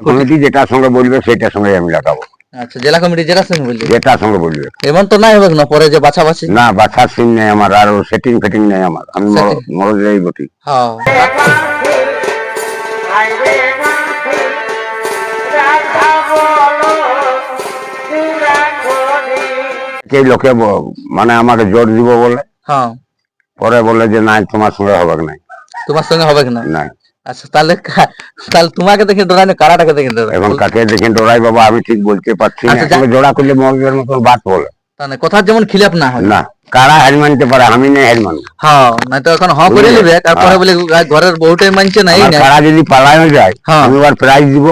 Committee যেটার সঙ্গে বলবে সেটার সঙ্গে আমি লাগাবো। আচ্ছা, জেলা কমিটি যেটার সঙ্গে বলবে যেটার সঙ্গে বলবে। এমন তো নাই হবে না পরে যে বাছাবাছি? না, বাছার সিন নেই আমার, আর সেটিং ফেটিং নেই আমার, আমি মরদেই বটি। হ্যাঁ, কে লোকে মানে আমাকে জোর দিব বলে, হ্যাঁ, পরে বলে যে নাই তোমার সঙ্গে হবে নাই। তোমার সঙ্গে হবে না? নাই। আচ্ছা, তাহলে তাহলে তোমাকে দেখে ডরায় না কারাটাকে দেখে ডরায়? এখন কাকে দেখে ডরাই বাবা আমি ঠিক বলতে পারছি না। আচ্ছা, জোড়া করলে মগজের মতো বাত বলে তাহলে কথা যেমন খিলাপ না হয়। না, কারা হার মানতে পারে, আমি নেই হার মানবো। হ্যাঁ, না তো এখন করে নেবে তারপরে বলে ঘরের বউটাই মানছে না। এই না, কারা যদি পালানো যায় আমি আবার প্রাইজ দিব,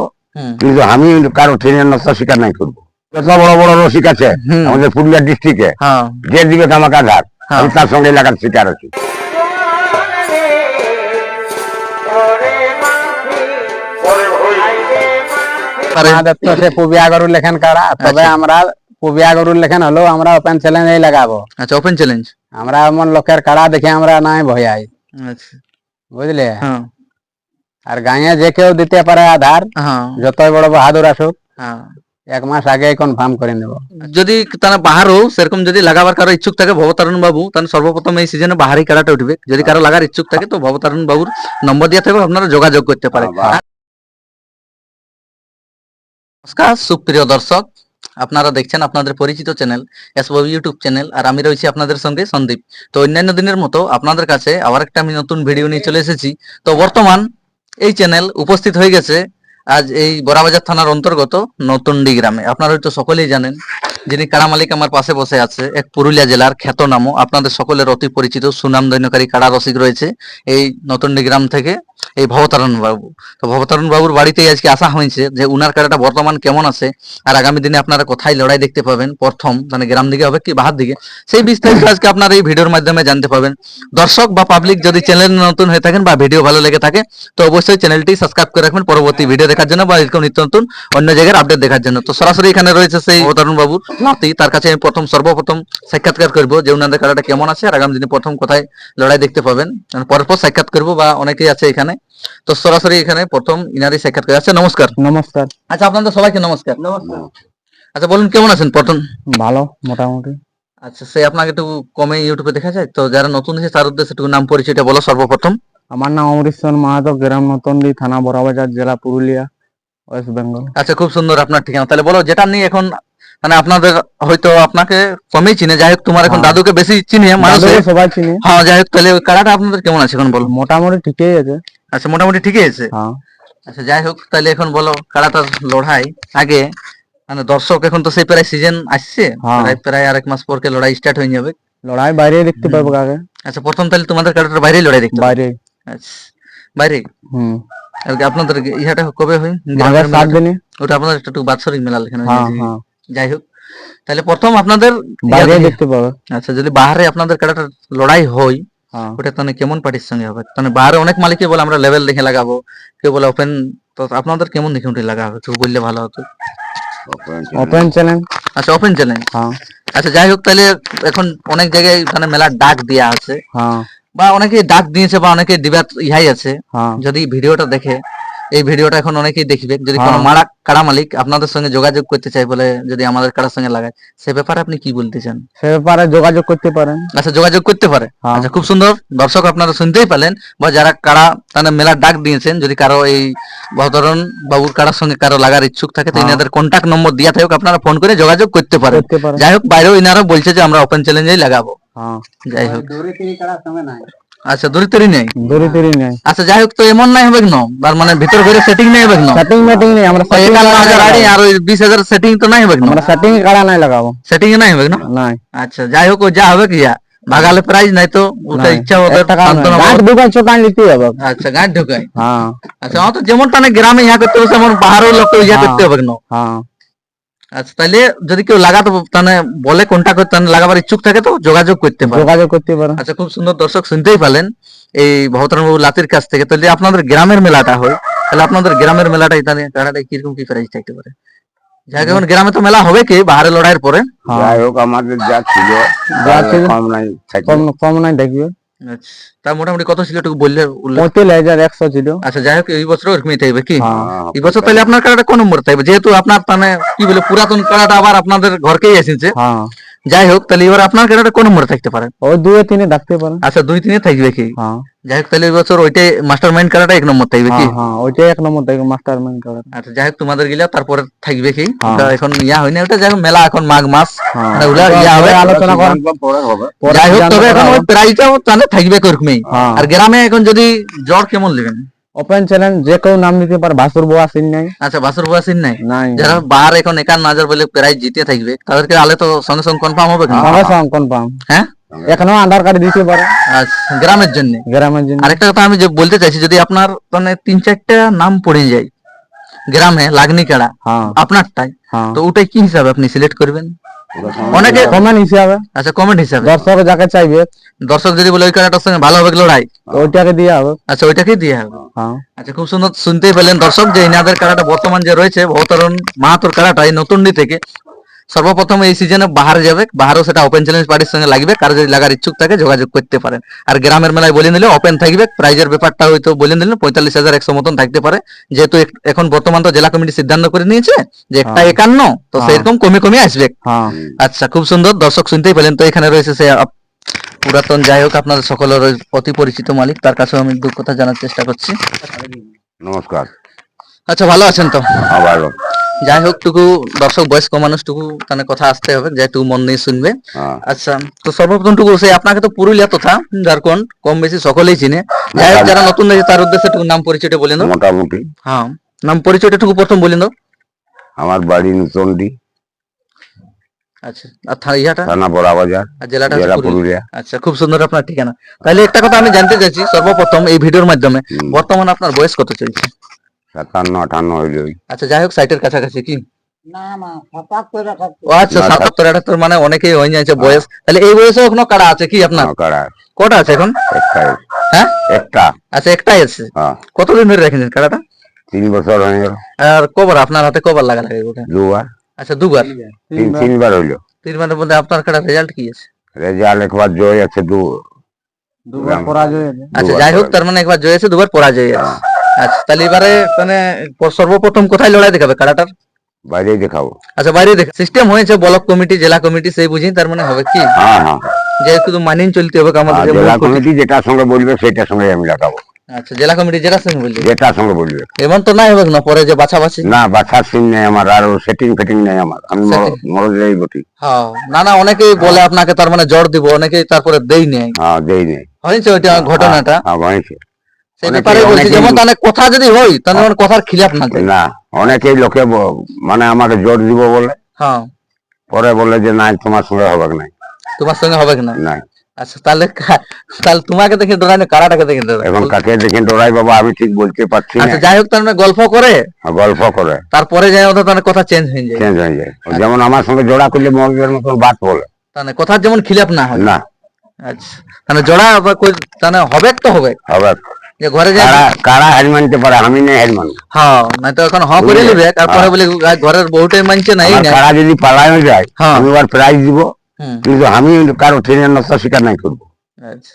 কিন্তু আমি কারো ট্রেনের নকশা স্বীকার নাই করবো। যত বড় বড় রসিক আছে আমাদের পুরুলিয়া ডিস্ট্রিক্টে, যে দিবে আমাকে আঘাত আমি তার সঙ্গে এলাকার শিকার আছি। আমাদের তো সে পুবিয়া গরুর লেখেন কারা, তবে আমরা পুবিয়া গরুর লেখেন হলো আমরা ওপেন চ্যালেঞ্জ লাগাবো। আচ্ছা, ওপেন চ্যালেঞ্জ। আমরা এমন লোকের কারা দেখে আমরা নাই ভয়াই, আচ্ছা, বুঝলে। হ্যাঁ, আর গাঁয়ে যে কেউ দিতে পারে আধার, হ্যাঁ, যতই বড় বাহাদুর আসুক, হ্যাঁ, 1 মাস আগে কনফার্ম করে নেব। যদি তারা বাহারও সেরকম যদি লাগাবার কারো ইচ্ছুক থাকে ভবতারণ বাবু, তাহলে সর্বপ্রথম এই সিজনে বাহারি কারাটা উঠবে। যদি কারো লাগার ইচ্ছুক থাকে তো ভবতারণ বাবুর নম্বর দিয়ে থাকবে, আপনারা যোগাযোগ করতে পারেন। নমস্কার সুপ্রিয় দর্শক, আপনারা দেখছেন আপনাদের পরিচিত চ্যানেল এসবাবু ইউটিউব চ্যানেল, আর আমি রয়েছি আপনাদের সঙ্গে সন্দীপ। তো অন্যান্য দিনের মতো আপনাদের কাছে আবার একটা আমি নতুন ভিডিও নিয়ে চলে এসেছি। তো বর্তমান এই চ্যানেল উপস্থিত হয়ে গেছে আজ এই বড়াবাজার থানার অন্তর্গত নতুনডি গ্রামে। আপনারা হয়তো সকলেই জানেন যিনি কাড়া মালিক আমার পাশে বসে আছে, এক পুরুলিয়া জেলার খ্যাতনামও আপনাদের সকলের অতি পরিচিত সুনামধন্যকারী কাড়া রসিক রয়েছে এই নতুনডি গ্রাম থেকে, এই ভবতারণ বাবু। তো ভবতারণ বাবুর বাড়িতেই আজকে আসা হয়েছে যে উনার কাড়াটা বর্তমান কেমন আছে, আর আগামী দিনে আপনারা কোথায় লড়াই দেখতে পাবেন, প্রথম মানে গ্রাম দিকে হবে কি বাহার দিকে, সেই বিস্তারিত আজকে আপনারা এই ভিডিওর মাধ্যমে জানতে পাবেন। দর্শক বা পাবলিক যদি চ্যানেল নতুন হয়ে থাকেন বা ভিডিও ভালো লেগে থাকে তো অবশ্যই চ্যানেলটি সাবস্ক্রাইব করে রাখবেন পরবর্তী ভিডিও দেখার জন্য বা এরকম নিত্য নতুন অন্য জায়গার আপডেট দেখার জন্য। তো সরাসরি এখানে রয়েছে সেই ভবতারণ বাবুর নাতি, তার কাছে আমি সর্বপ্রথম সাক্ষাৎকার করবো যে উনাদের কাড়াটা কেমন আছে আর আগামী দিনে প্রথম কোথায় লড়াই দেখতে পাবেন, পরপর সাক্ষাৎ করবো বা অনেকেই আছে এখানে। তো সরাসরি এখানে প্রথম ইনারই সাক্ষাৎ করে। আচ্ছা, নমস্কার। নমস্কার। আচ্ছা, আপনাদের সবাইকে নমস্কার। নমস্কার। আচ্ছা, বলুন কেমন আছেন প্রথম? ভালো মোটামুটি। আচ্ছা, সে আপনাকে একটু কমে ইউটিউবে দেখা যায়, তো যারা নতুন এসেছে তার উদ্দেশ্যে একটু নাম পরিচয়টা বলো সর্বপ্রথম। আমার নাম অমৃতসর মাহাতো, গ্রাম নতুনডি, থানা বড়াবাজার, জেলা পুরুলিয়া, ওয়েস্ট বেঙ্গল। আচ্ছা, খুব সুন্দর আপনার ঠিকানা। তাহলে বলো যেটা নিয়ে এখন মানে আপনাদের হয়তো আপনাকে কমই চিনে, যাই হোক তোমার এখন দাদুকে বেশি চিনে মানুষ, সবাই চিনে। হ্যাঁ, যাই হোক তাহলে ওই কাড়াটা আপনাদের কেমন আছে এখন বলো। মোটামুটি ঠিকই আছে। আচ্ছা, মোটামুটি ঠিকই আছে। হ্যাঁ। আচ্ছা, যাই হোক তাহলে এখন বলো কাড়াটার লড়াই আগে মানে দর্শক এখন তো সেই প্রায় সিজন আসছে, প্রায় আর 1 মাস পরকে লড়াই স্টার্ট হয়ে যাবে। লড়াই বাইরে দেখতে পাবো আগে। আচ্ছা, প্রথম তাহলে তোমাদের কাড়াটার বাইরেই লড়াই দেখতে বাইরে। আচ্ছা, বাইরে। আপনাদের ইহাটা কবে হয়? 7 দিনে। ওটা আপনাদের একটু বাৎসরিক মেলা লেখানো। যাই হোক তাহলে প্রথম আপনাদের বাইরে দেখতে পাবো। আচ্ছা, যদি বাহারে আপনাদের কাড়াটার লড়াই হয় ওটা তাহলে কেমন পার্টির সঙ্গে হবে? তাহলে বাহারে অনেক মালিকই বলে আমরা লেভেল দেখে লাগাবো, কেউ বলে ওপেন, তো আপনাদের কেমন দেখে উঠে লাগা হবে একটু বললে ভালো হতো। Open challenge. আচ্ছা, ওপেন চ্যালেঞ্জ। আচ্ছা, যাই হোক তাহলে এখন অনেক জায়গায় মানে মেলার ডাক দেয়া আছে বা অনেকে ডাক দিয়েছে বা অনেকে দিবার ইহাই আছে, যদি ভিডিওটা দেখে এই ভিডিওটা এখন অনেকেই দেখবে, যদি কোনো কাড়া মালিক আপনাদের সঙ্গে যোগাযোগ করতে চাই বলে যদি আমাদের কাড়ার সঙ্গে লাগায়, সে ব্যাপারে আপনি কি বলতে চান? সে ব্যাপারে যোগাযোগ করতে পারেন। আচ্ছা, যোগাযোগ করতে পারে। আচ্ছা, খুব সুন্দর। দর্শক আপনারা শুনতেই পেলেন, বা যারা কাড়া তারা মেলার ডাক দিয়েছেন, যদি কারো এই ভবতারণ বাবুর কাড়ার সঙ্গে কারো লাগার ইচ্ছুক থাকে তো এনাদের কন্ট্যাক্ট নম্বর দেওয়া থাকুক, আপনারা ফোন করে যোগাযোগ করতে পারেন। যাই হোক বাইরেও ইনারা বলছে যে আমরা ওপেন চ্যালেঞ্জেই লাগাবো। যাই হোক আচ্ছা, দড়ি নেই। আচ্ছা, যাই হোক তো এমন নাই হবে না মানে ভিতর ঘরে সেটিং নেই হবে না? সেটিং মেটিং নেই, আমরা 51,000 আড়ি আর 20,000 সেটিং তো নাই হবে না? আমরা সেটিং কাড়া নাই লাগাবো। সেটিং এ নাই হবে না? নাই। আচ্ছা, যাই হোক যা হবে কি যা ভাগালে প্রাইজ নাই তো ওটা ইচ্ছা ওদের গাঁট ঢুকাই চোকান নিতে হবে। আচ্ছা, গাঁট ঢুকাই। আচ্ছা, তো যেমন টানে গ্রামে ইয়া করতে হবে তেমন বাহারের লোক ইয়া করতে হবে না? আচ্ছা, তাহলে যদি কেউ লাগাতে তাহলে বলে কোনটা করতে লাগাবার ইচ্ছুক থাকে তো যোগাযোগ করতে পারে। আচ্ছা, খুব সুন্দর। দর্শক শুনতেই পেলেন এই ভবতারণ বাবু লাতির কাছ থেকে। তাহলে আপনাদের গ্রামের মেলাটা হয়, তাহলে আপনাদের গ্রামের মেলাটাই তাহলে কাড়াটা কিরকম কি প্রাইস থাকতে পারে? যাই হোক গ্রামে তো মেলা হবে কি বাহারে লড়াইয়ের পরে? যাই হোক আমাদের যা ছিল কম নাই দেখবে। আচ্ছা, তা মোটামুটি কত ছিল একটু বললে? 35,100 ছিল। আচ্ছা, যাই হোক এই বছর ওরকমই থাকবে কি? হ্যাঁ। এই বছর তাহলে আপনার কাড়াটা কোন নম্বর থাকবে, যেহেতু আপনার মানে কি বলে পুরাতন কাড়াটা আবার আপনাদের ঘরকেই এসেছে। হ্যাঁ, যাই হোক, তাহলে এবার আপনার কাড়াটা কোন নম্বরে থাকতে পারে? ওই 2-3 ডাকতে পারেন। আচ্ছা, 2-3 থাকবে কি? হ্যাঁ, যাই হোক, তাহলে এই বছর ওইটাই মাস্টার মাইন্ড কাড়াটা 1 নম্বর থাকবে কি? হ্যাঁ, হ্যাঁ, ওইটাই 1 নম্বর থেকে মাস্টার মাইন্ড কাড়া। আচ্ছা, যাই হোক তোমাদের গিলা তারপরে থাকবে কি? হ্যাঁ। ওটা এখন ইয়া হয় না, ওটা যাই হোক মেলা এখন মাঘ মাস, হ্যাঁ। মানে ওগুলা ইয়া হবে। আলোচনা করা পরে যাই হোক, সিদ্ধান্ত তবে এখন করা ওই হবে। প্রাইজটাও তাহলে থাকবে কর্মী। হ্যাঁ। আর গ্রামে এখন যদি জ্বর কেমন নেবেন? ওপেন চ্যালেঞ্জ যে কেউ নাম দিতে পারে, ভাসুর বোয়া সিন নাই। আচ্ছা, বাসুর বয়সীন নাই? নাই, যারা বার এখন একান নাজার বলে প্রাইজ জিতে থাকবে তাদেরকে আলে তো সঙ্গে সঙ্গে কনফার্ম হবে না? সঙ্গে সঙ্গে কনফার্ম। হ্যাঁ, এখনো আধার কার্ড দিতে পারে আচ্ছা, গ্রামের জন্য। গ্রামের জন্য। আরেকটা কথা আমি যে বলতে চাইছি, যদি আপনার মানে 3-4টা নাম পড়ে যায় গ্রামে লাগনি কাড়া হ্যাঁ, আপনারটাই, হ্যাঁ। তো ওটাই কি হিসাবে আপনি সিলেক্ট করবেন? অনেকে কমেন্ট হিসাবে আচ্ছা, কমেন্ট হিসাবে দর্শক যাকে চাইবে দর্শক যদি বলে ওই কাড়াটার সঙ্গে ভালো হবে লড়াই, ওইটাকে দিয়ে হবে। আচ্ছা ওইটাকেই দিয়ে হবে। হ্যাঁ, আচ্ছা, খুব সুন্দর শুনতেই পেলেন দর্শক যে ইনাদের কাড়াটা বর্তমান যে রয়েছে ভবতারণ মাহাতোর কাড়াটা এই নতুনডি থেকে সর্বপ্রথম এই সিজনে বাহারে যাবে, বাহারও সেটা ওপেন চ্যালেঞ্জ পার্টির সঙ্গে লাগবে। কারো যদি লাগার ইচ্ছুক থাকে যোগাযোগ করতে পারেন। আর গ্রামের মেলায় বলে নিলে ওপেন থাকবে, প্রাইজের ব্যাপারটা হয়তো বলে নিলেন 45,100 মতন থাকতে পারে, যেহেতু এখন বর্তমান তো জেলা কমিটি সিদ্ধান্ত করে নিয়েছে যে একটা 51, তো সেরকম কমে কমে আসবে। হ্যাঁ। আচ্ছা, খুব সুন্দর দর্শক শুনতেই পেলেন। তো এখানে রয়েছে সে পুরাতন, যাই হোক আপনাদের সকলের অতি পরিচিত মালিক, তার কাছেও আমি দু কথা জানার চেষ্টা করছি। নমস্কার। আচ্ছা, ভালো আছেন তো? হ্যাঁ, ভালো। যাই হোক, টুকু দর্শক বয়স্ক মানুষ টুকু তাহলে কথা আসতে হবে, যেটু মন নিয়ে শুনবে। হ্যাঁ। আচ্ছা, তো সর্বপ্রথম টুকু সেই আপনাকে তো পুরুলিয়া তথা ঝাড়খণ্ড কম বেশি সকলেই চিনে। যাই হোক, যারা নতুন রয়েছে তার উদ্দেশ্যে টুকু নাম পরিচয়টা বলে দাও। মোটামুটি হ্যাঁ, নাম পরিচয়টা টুকু প্রথম বলে দাও। আমার বাড়ি নতুনডি, আচ্ছা, আর ইয়াটা থানা বড়াবাজার, আর জেলাটা জেলা হচ্ছে পুরুলিয়া। পুরুলিয়া। আচ্ছা, খুব সুন্দর আপনার ঠিকানা। তাহলে একটা কথা আমি জানতে চাইছি সর্বপ্রথম এই ভিডিওর মাধ্যমে, বর্তমানে আপনার বয়স কত চলছে? 57-58 হইল। আচ্ছা, যাই হোক সাইটের কাছাকাছি কি? ও আচ্ছা, না, 77-78 মানে অনেকেই হয়ে যাচ্ছে বয়স। তাহলে এই বয়সে এখনো কাড়া আছে কি আপনার? কটা আছে এখন? হ্যাঁ, একটা। আচ্ছা, একটাই আছে। হ্যাঁ, কতদিন ধরে রেখেছেন কাড়াটা? 3 বছর হয়ে গেল। আর কবার আপনার হাতে কবার লাগা লাগে ওটা? 2বার। আচ্ছা, 2বার। 3বার হইল। 3 বারের মধ্যে আপনার কাড়া রেজাল্ট কি আছে? রেজাল্ট একবার জয় আছে, দুবার পরাজয় আছে। আচ্ছা, যাই হোক, তার মানে একবার জয় আছে, 2বার পরাজয় আছে। আচ্ছা, তাহলে এবারে মানে সর্বপ্রথম কোথায় লড়াই দেখাবে কাড়াটার? বাইরেই দেখাবো। আচ্ছা, বাইরে দেখ সিস্টেম হয়েছে, ব্লক কমিটি জেলা কমিটি সেই বুঝি, তার মানে হবে কি হ্যাঁ, হ্যাঁ। যে শুধু মানিয়ে চলতে হবে আমাদের যে জেলা মূল কমিটি। কমিটি যেটার সঙ্গে বলবে সেটার সঙ্গে আমি লাগাবো। আচ্ছা, জেলা কমিটি যেটা সঙ্গে বললি যেটার সঙ্গে বলবে। এমন তো নাই হবে না পরে যে বাছাবাছি? না, বাছার সিন নেই আমার, আর সেটিং ফেটিং নেই আমার। আমি মরদেই বটি। হ্যাঁ, না না, অনেকেই বলে আপনাকে তার মানে জ্বর দিব, অনেকেই তারপরে দেই নেই। হ্যাঁ, দেই নেই। হয়েছে ওইটা ঘটনাটা? হ্যাঁ, হয়েছে। সেই ব্যাপারে বলছি, যেমন তাহলে কথা যদি হয় তাহলে আমার কথার খিলাফ না যায়। না, অনেকেই লোকে মানে আমাকে জোর দিব বলে, হ্যাঁ, পরে বলে যে না তোমার সঙ্গে হবে না। তোমার সঙ্গে হবে না? না। আচ্ছা, তাহলে তাহলে তোমাকে দেখে ডরাই না, কারাটাকে দেখে ডরাই? এখন কাকে দেখে ডরাই বাবা আমি ঠিক বলতে পারছি না। আচ্ছা, যাই হোক, তার মানে গল্প করে গল্প করে তারপরে যাই ওদের তাহলে কথা চেঞ্জ হয়ে যায়। চেঞ্জ হয়ে যায়। যেমন আমার সঙ্গে জোড়া করলে মগজের মতন বাত বলে তাহলে কথার যেমন খিলাফ না হয়। না। আচ্ছা, তাহলে জোড়া বা কই তাহলে হবে তো হবে হবে। যে ঘরে যাই কারা হার মানতে পারে, আমি নেই হার মানবো। হ্যাঁ, না তো এখন হ করে নিবে, তারপরে বলে ঘরের বউটাই মানছে না, এই না। কারা যদি পালানো যায় হ্যাঁ। আমি আবার প্রাইজ দিব, হুম, কিন্তু আমি কারো ট্রেনের নকশা স্বীকার নাই করবো। আচ্ছা,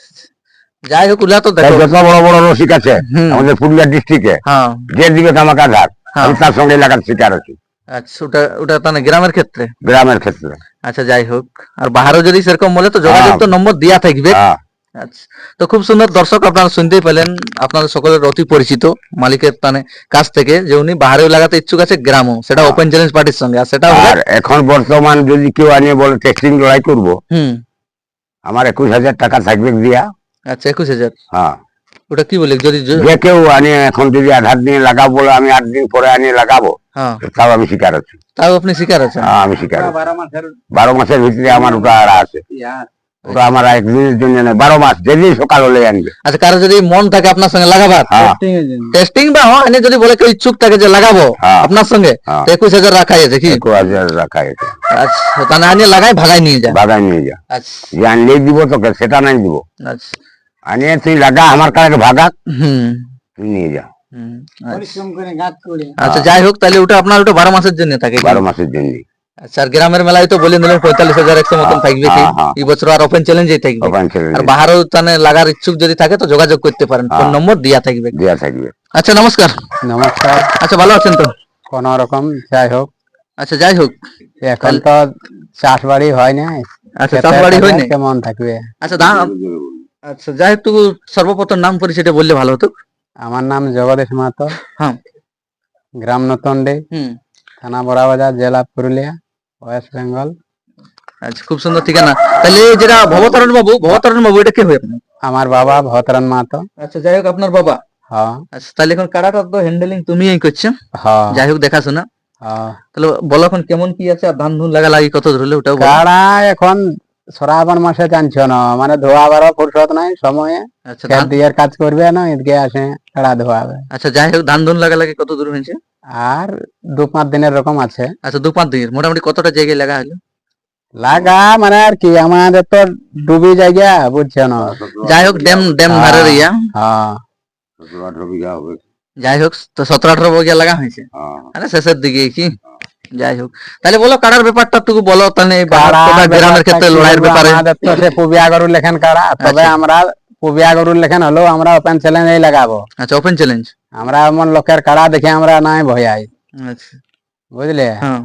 যাই হোক, ওগুলা তো তাই দেখো। যত বড় বড় রসিক আছে হুম। আমাদের পুরুলিয়া ডিস্ট্রিক্টে, হ্যাঁ, যে দিকে আমাকে আঘাত হ্যাঁ। আমি তার সঙ্গে এলাকার শিকার আছি, আচ্ছা, ওটা ওটা তাহলে গ্রামের ক্ষেত্রে। গ্রামের ক্ষেত্রে। আচ্ছা, যাই হোক, আর বাহারও যদি সেরকম বলে তো যোগাযোগ তো নম্বর দেয়া থাকবে। হ্যাঁ, আচ্ছা, তো খুব সুন্দর দর্শক আপনারা শুনতেই পেলেন আপনাদের সকলের অতি পরিচিত মালিকের মানে কাছ থেকে, যে উনি বাহারেও লাগাতে ইচ্ছুক আছে গ্রামও, সেটা ওপেন চ্যালেঞ্জ পার্টির সঙ্গে, আর সেটা আর এখন বর্তমান যদি কেউ আনিয়ে বলে টেস্টিং লড়াই করবো, হুম, আমার 21,000 টাকা থাকবে দিয়া। আচ্ছা, 21,000। হ্যাঁ, ওটা কি বলে যদি যে কেউ আনিয়ে এখন যদি আধার দিনে লাগাবো বলে আমি 8 দিন পরে আনিয়ে লাগাবো, হ্যাঁ, তাও আমি শিকার আছি। তাও আপনি শিকার আছেন? হ্যাঁ, আমি শিকার আছি। 12 মাসের ভিতরে আমার ওটা আর আছে। ওটা আমার একদিনের জন্য নয়, 12 মাস যেদিন সকাল হলে আনবে। আচ্ছা, কারো যদি মন থাকে আপনার সঙ্গে লাগাবার হ্যাঁ, টেস্টিং বা এনে যদি বলে কেউ ইচ্ছুক থাকে যে লাগাবো হ্যাঁ। আপনার সঙ্গে, হ্যাঁ। 21,000 রাখাই আছে কি? 21,000 রাখা আছে। আচ্ছা, তাহলে আনিয়ে লাগাই ভাগাই নিয়ে যায়। বাগায় নিয়ে যা, আচ্ছা, যে আনলেই দিব তোকে, সেটা নাই দিব। আচ্ছা, আনিয়ে তুই লাগা আমার কাছে ভাগা, হুম, তুই নিয়ে যা। হুম, আচ্ছা। আচ্ছা, যাই হোক, তাহলে ওটা আপনার ওটা 12 মাসের জন্য থাকে কি? 12 মাসের জন্য। আচ্ছা, আর গ্রামের মেলায় তো বলে দিলেন 45,100 মতন থাকবে কি? হ্যাঁ। এই বছর আর ওপেন চ্যালেঞ্জই থাকবে। ওপেন চ্যালেঞ্জ আর বাহারও তানে লাগার ইচ্ছুক যদি থাকে তো যোগাযোগ করতে পারেন, ফোন হ্যাঁ। নম্বর দেয়া থাকবে। দেওয়া থাকবে। আচ্ছা, নমস্কার। নমস্কার। আচ্ছা, ভালো আছেন তো? কোন রকম যাই হোক, আচ্ছা, যাই হোক। এখন তো চাষ বাড়ি হয় না। আচ্ছা, চাষবাড়ি হয়নি? কেমন থাকবে? আচ্ছা, আচ্ছা, যাই হোক, তবু সর্বপ্রথম নাম পরিচয়টা বললে ভালো হতো। আমার নাম জগদীশ মাহাতো, হ্যাঁ। গ্রাম নতুনডি, হুম। থানা বড়াবাজার, জেলা পুরুলিয়া, ওয়েস্ট বেঙ্গল। আচ্ছা, খুব সুন্দর ঠিকানা। তাহলে যেটা ভবতারণ বাবু এটা কে হয় আপনার? আমার বাবা ভবতারণ মাহাতো। আচ্ছা, যাই হোক, আপনার বাবা। হ্যাঁ আচ্ছা, তাহলে এখন কাড়াটা তো হ্যান্ডেলিং তুমিই করছো। হ্যাঁ যাই হোক, দেখাশোনা। হ্যাঁ। তাহলে বলো এখন কেমন কি আছে, আর ধান ধুন লাগা লাগি কত ধরলে ওটাও বলো। কাড়া এখন শ্রাবণ মাসে টানছ না, মানে ধোয়াবারও ফুরসত নাই সময়ে। আচ্ছা, খেত দিয়ে কাজ করবে না, এদিকে আসে কাড়া ধোয়াবে। আচ্ছা, যাই হোক, ধান ধুন লাগা লাগি কত দূর হয়েছে? আর 2-5 দিনের রকম আছে। আচ্ছা, 2-5 দিনের মোটামুটি কতটা জায়গায় লাগা হলো? লাগা মানে আর কি, আমাদের তো ডুবি জায়গা, বুঝছো না। যাই হোক, ড্যাম ধারের ইয়া। হ্যাঁ 17-18 বিঘা হবে। যাই হোক, তো 17-18 বগিয়া লাগা হয়েছে, হ্যাঁ। মানে শেষের দিকে কি? যাই হোক, তাহলে বলো কাড়ার ব্যাপারটা একটু বলো, তাহলে এই কাড়া গ্রামের ক্ষেত্রে ব্যাপারটা লড়াইয়ের কি বলবো, ব্যাপারে। আমাদের তো সে পুবিয়া গরুর লেখেন কাড়া, তবে আচ্ছা। আমরা পুবিয়া গরুর লেখেন হলেও আমরা ওপেন চ্যালেঞ্জ লাগাবো। আচ্ছা, ওপেন চ্যালেঞ্জ। আমরা এমন লোকের কাড়া দেখে আমরা নাই ভয়াই, আচ্ছা। বুঝলে। হ্যাঁ।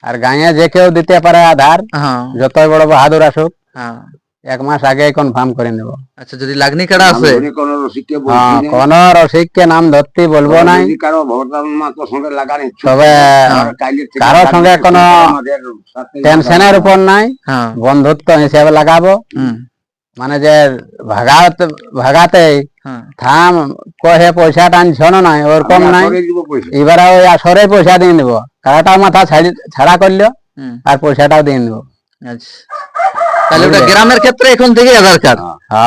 আর গাঁয়ে যে কেউ দিতে পারে আধার, হ্যাঁ। যতই বড় বাহাদুর আসুক, হ্যাঁ। 1 মাস আগে কনফার্ম করে নেব। আচ্ছা, যদি লাগনি কাড়া আছে, আমি কোনো রসিককে বলছি হ্যাঁ, না। কোন রসিককে নাম ধরতে বলবো নাই। যদি কারো ভবতারণ মাহাতোর সঙ্গে লাগানি, তবে কারোর সঙ্গে কোনো টেনশনের উপর নাই, হ্যাঁ। বন্ধুত্ব হিসেবে লাগাবো। হুম। মানে যে ভাগাতে হ্যাঁ। থাম কহে পয়সা টানছ না নাই, ওরকম নাই। এবারে ওই আসরে পয়সা দিয়ে দেবো, কারাটা মাথা ছাড়া করলো, হুম। আর পয়সাটাও দিয়ে দেবো। আচ্ছা, তাহলে ওটা গ্রামের ক্ষেত্রে এখন থেকে আধার কার্ড।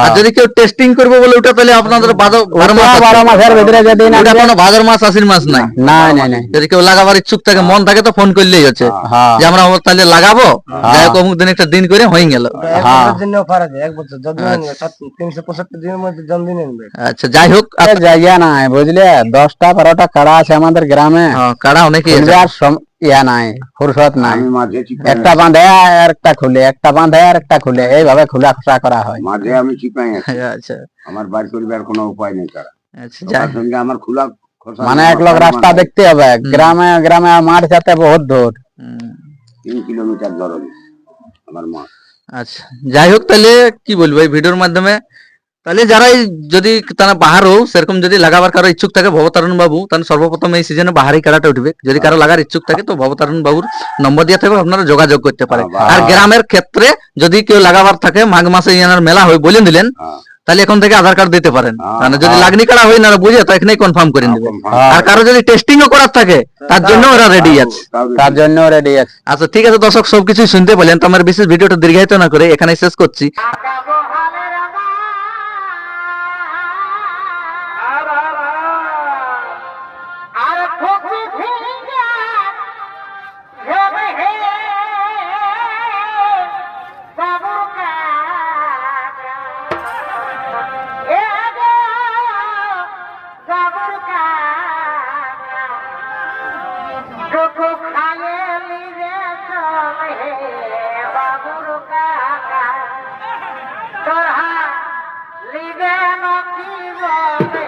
আর যদি কেউ টেস্টিং করবে বলে ওটা, তাহলে আপনাদের 12 মাসের ভিতরে যদি না ওটা কোনো ভাদর মাস আশ্বিন মাস নাই। নাই নাই নাই। যদি কেউ লাগাবার ইচ্ছুক থাকে, মন থাকে, তো ফোন করলেই হচ্ছে যে আমরা তাহলে লাগাবো, যাই হোক অমুক দিন একটা দিন করে হয়ে গেল। আচ্ছা, যাই হোক, জায়গা নাই, বুঝলে। 10টা-12টা কাড়া আছে আমাদের গ্রামে, কাড়া অনেকই আছে। ইয়া নাই, ফুরসত নাই। একটা বাঁধে আর একটা খুলে, একটা বাঁধে আর একটা খুলে, এইভাবে খোলা খোসা করা হয়। মাঝে আমি চিপাই আছি, আচ্ছা। আমার বাড়ি করিবার কোনো উপায় নেই তারা। আচ্ছা, তার সঙ্গে আমার খোলা খোসা মানে এক লোক রাস্তা দেখতে হবে, গ্রামে গ্রামে মাঠ যাতে বহুত দূর, 3 কিলোমিটার ধরো আমার মা। আচ্ছা, যাই হোক, তাহলে কি বলবো এই ভিডিওর মাধ্যমে, তাহলে যারাই যদি তারা বাহারও সেরকম যদি লাগাবার কারো ইচ্ছুক থাকে, ভবতারণ বাবু, তাহলে সর্বপ্রথম এই সিজনে বাহারি কাড়াটা উঠবে। যদি কারো লাগার ইচ্ছুক থাকে তো ভবতারণ বাবুর নম্বর দিয়ে থাকবে, আপনারা যোগাযোগ করতে পারেন। আর গ্রামের ক্ষেত্রে যদি কেউ লাগাবার থাকে, মাঘ মাসে ইয়ানার মেলা হয় বলে দিলেন, তাহলে এখন থেকে আধার কার্ড দিতে পারেন। মানে যদি লাগনি কাড়া হয় না বুঝে, তো এখানেই কনফার্ম করে নেবে। আর কারো যদি টেস্টিং ও করার থাকে, তার জন্য ওরা রেডি আছে। আচ্ছা, ঠিক আছে দর্শক, সবকিছু শুনতে পেলেন। তো আমার বিশেষ ভিডিওটা দীর্ঘায়িত না করে এখানে শেষ করছি। তোরা লিবে নকি বলে